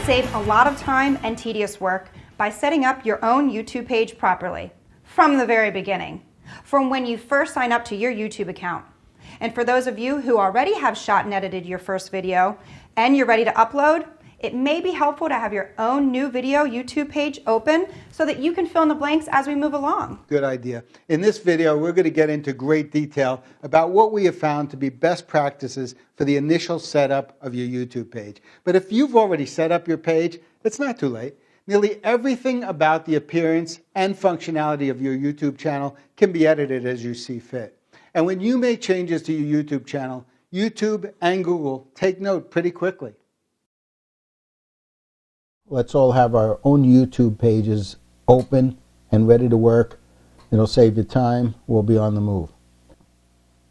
Save a lot of time and tedious work by setting up your own YouTube page properly from the very beginning, from when you first sign up to your YouTube account. And for those of you who already have shot and edited your first video and you're ready to upload, it may be helpful to have your own new video YouTube page open so that you can fill in the blanks as we move along. Good idea. In this video, we're going to get into great detail about what we have found to be best practices for the initial setup of your YouTube page. But if you've already set up your page, it's not too late. Nearly everything about the appearance and functionality of your YouTube channel can be edited as you see fit. And when you make changes to your YouTube channel, YouTube and Google take note pretty quickly. Let's all have our own YouTube pages open and ready to work. It'll save you time. We'll be on the move.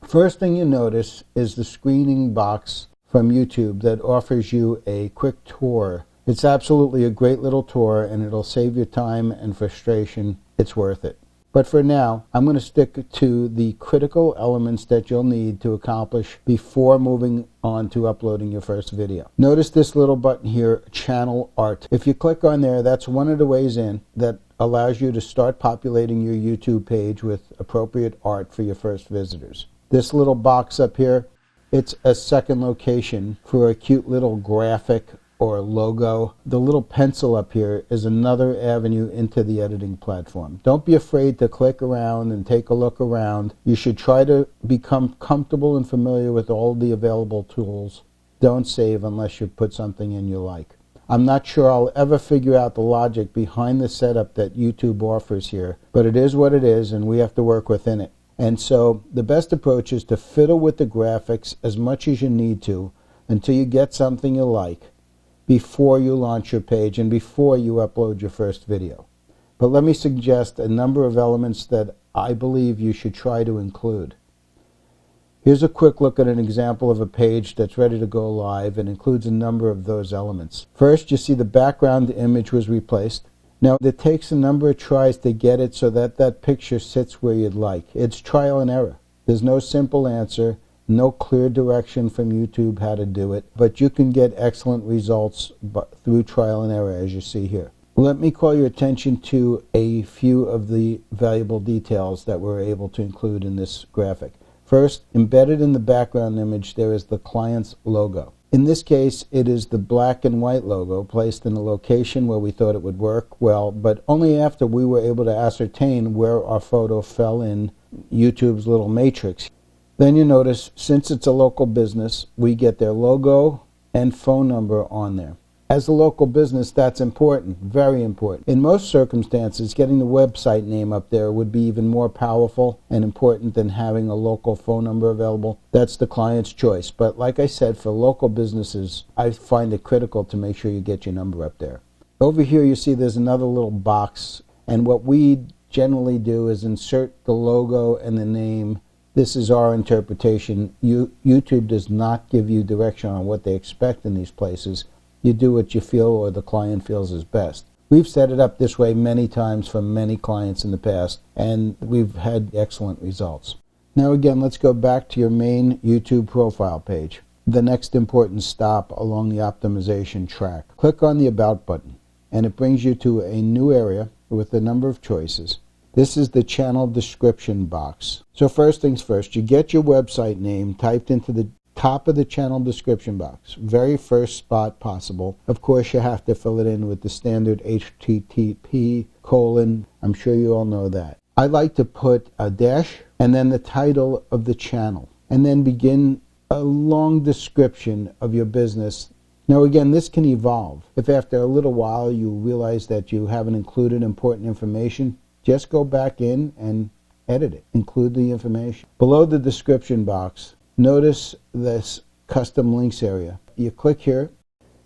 First thing you notice is the screening box from YouTube that offers you a quick tour. It's absolutely a great little tour, and it'll save you time and frustration. It's worth it. But for now, I'm going to stick to the critical elements that you'll need to accomplish before moving on to uploading your first video. Notice this little button here, Channel Art. If you click on there, that's one of the ways in that allows you to start populating your YouTube page with appropriate art for your first visitors. This little box up here, it's a second location for a cute little graphic or logo. The little pencil up here is another avenue into the editing platform. Don't be afraid to click around and take a look around. You should try to become comfortable and familiar with all the available tools. Don't save unless you put something in you like. I'm not sure I'll ever figure out the logic behind the setup that YouTube offers here, but it is what it is, and we have to work within it. And so the best approach is to fiddle with the graphics as much as you need to until you get something you like, before you launch your page and before you upload your first video. But let me suggest a number of elements that I believe you should try to include. Here's a quick look at an example of a page that's ready to go live and includes a number of those elements. First, you see the background image was replaced. Now, it takes a number of tries to get it so that that picture sits where you'd like. It's trial and error. There's no simple answer. No clear direction from YouTube how to do it, but you can get excellent results through trial and error, as you see here. Let me call your attention to a few of the valuable details that we're able to include in this graphic. First, embedded in the background image, there is the client's logo. In this case, it is the black and white logo placed in a location where we thought it would work well, but only after we were able to ascertain where our photo fell in YouTube's little matrix. Then you notice, since it's a local business, we get their logo and phone number on there. As a local business, that's important, very important. In most circumstances, getting the website name up there would be even more powerful and important than having a local phone number available. That's the client's choice. But like I said, for local businesses, I find it critical to make sure you get your number up there. Over here, you see there's another little box, and what we generally do is insert the logo and the name. This is our interpretation. YouTube does not give you direction on what they expect in these places. You do what you feel or the client feels is best. We've set it up this way many times for many clients in the past, and we've had excellent results. Now again, let's go back to your main YouTube profile page, the next important stop along the optimization track. Click on the About button, and it brings you to a new area with a number of choices. This is the channel description box. So first things first, you get your website name typed into the top of the channel description box. Very first spot possible. Of course, you have to fill it in with the standard HTTP:/. I'm sure you all know that. I like to put a dash and then the title of the channel, and then begin a long description of your business. Now again, this can evolve. If after a little while you realize that you haven't included important information, just go back in and edit it. Include the information. Below the description box, notice this custom links area. You click here,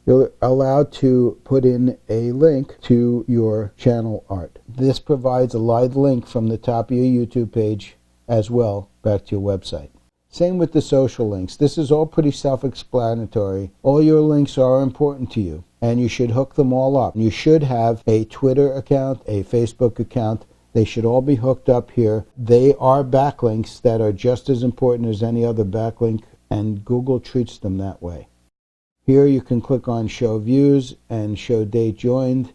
you're allowed to put in a link to your channel art. This provides a live link from the top of your YouTube page as well back to your website. Same with the social links. This is all pretty self-explanatory. All your links are important to you, and you should hook them all up. You should have a Twitter account, a Facebook account. They should all be hooked up here. They are backlinks that are just as important as any other backlink, and Google treats them that way. Here you can click on Show Views and Show Date Joined.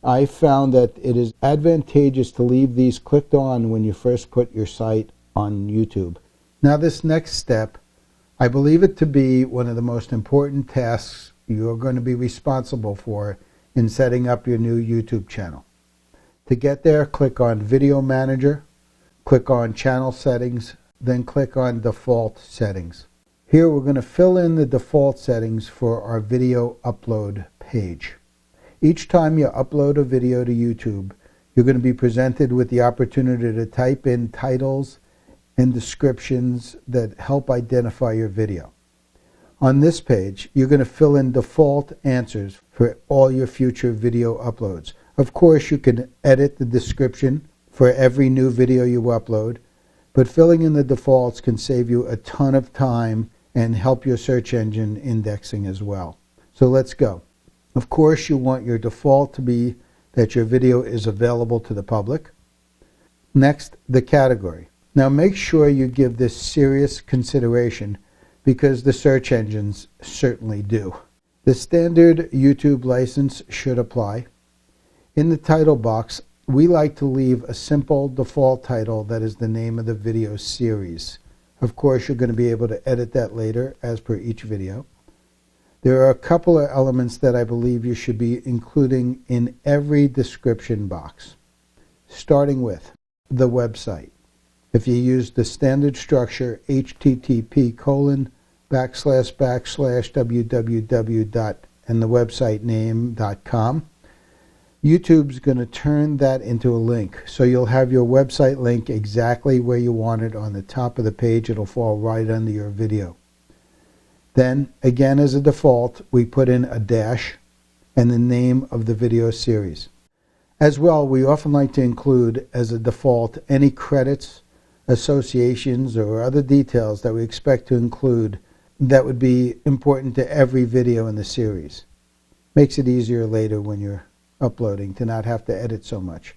I found that it is advantageous to leave these clicked on when you first put your site on YouTube. Now this next step, I believe it to be one of the most important tasks you're going to be responsible for in setting up your new YouTube channel. To get there, click on Video Manager, click on Channel Settings, then click on Default Settings. Here we're going to fill in the default settings for our video upload page. Each time you upload a video to YouTube, you're going to be presented with the opportunity to type in titles and descriptions that help identify your video. On this page, you're going to fill in default answers for all your future video uploads. Of course, you can edit the description for every new video you upload, but filling in the defaults can save you a ton of time and help your search engine indexing as well. So let's go. Of course, you want your default to be that your video is available to the public. Next, the category. Now make sure you give this serious consideration because the search engines certainly do. The standard YouTube license should apply. In the title box, we like to leave a simple default title that is the name of the video series. Of course, you're going to be able to edit that later as per each video. There are a couple of elements that I believe you should be including in every description box, starting with the website. If you use the standard structure http://www. and the website name.com, YouTube's going to turn that into a link. So you'll have your website link exactly where you want it on the top of the page. It'll fall right under your video. Then, again as a default, we put in a dash and the name of the video series. As well, we often like to include as a default any credits, associations, or other details that we expect to include that would be important to every video in the series. Makes it easier later when you're uploading to not have to edit so much.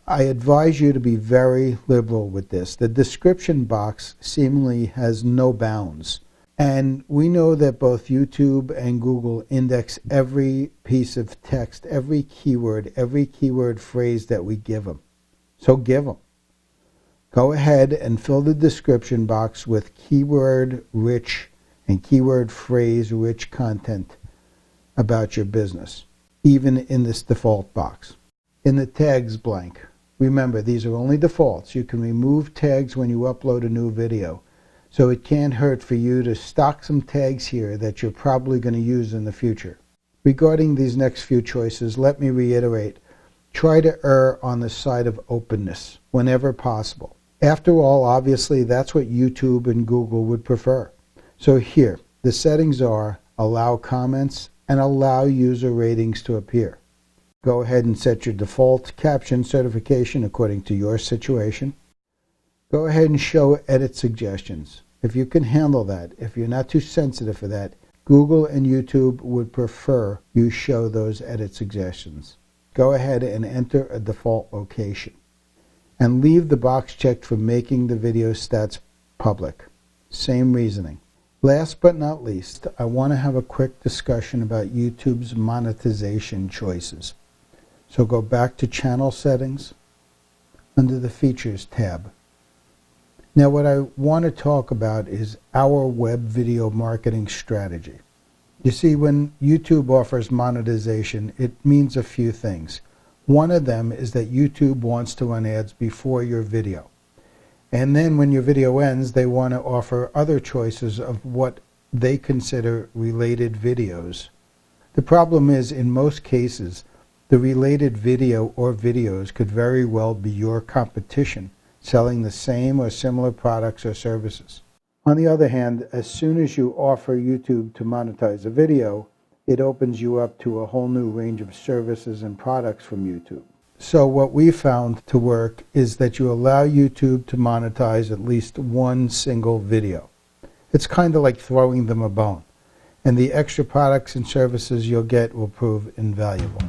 I advise you to be very liberal with this. The description box seemingly has no bounds. And we know that both YouTube and Google index every piece of text, every keyword phrase that we give them. So give them. Go ahead and fill the description box with keyword-rich and keyword phrase-rich content about your business, even in this default box. In the tags blank, remember these are only defaults. You can remove tags when you upload a new video. So it can't hurt for you to stock some tags here that you're probably going to use in the future. Regarding these next few choices, let me reiterate, try to err on the side of openness whenever possible. After all, obviously, that's what YouTube and Google would prefer. So here, the settings are allow comments and allow user ratings to appear. Go ahead and set your default caption certification according to your situation. Go ahead and show edit suggestions. If you can handle that, if you're not too sensitive for that, Google and YouTube would prefer you show those edit suggestions. Go ahead and enter a default location. And leave the box checked for making the video stats public. Same reasoning. Last but not least, I want to have a quick discussion about YouTube's monetization choices. So go back to Channel Settings under the Features tab. Now what I want to talk about is our web video marketing strategy. You see, when YouTube offers monetization, it means a few things. One of them is that YouTube wants to run ads before your video. And then when your video ends, they want to offer other choices of what they consider related videos. The problem is, in most cases, the related video or videos could very well be your competition, selling the same or similar products or services. On the other hand, as soon as you offer YouTube to monetize a video, it opens you up to a whole new range of services and products from YouTube. So what we found to work is that you allow YouTube to monetize at least one single video. It's kind of like throwing them a bone, and the extra products and services you'll get will prove invaluable.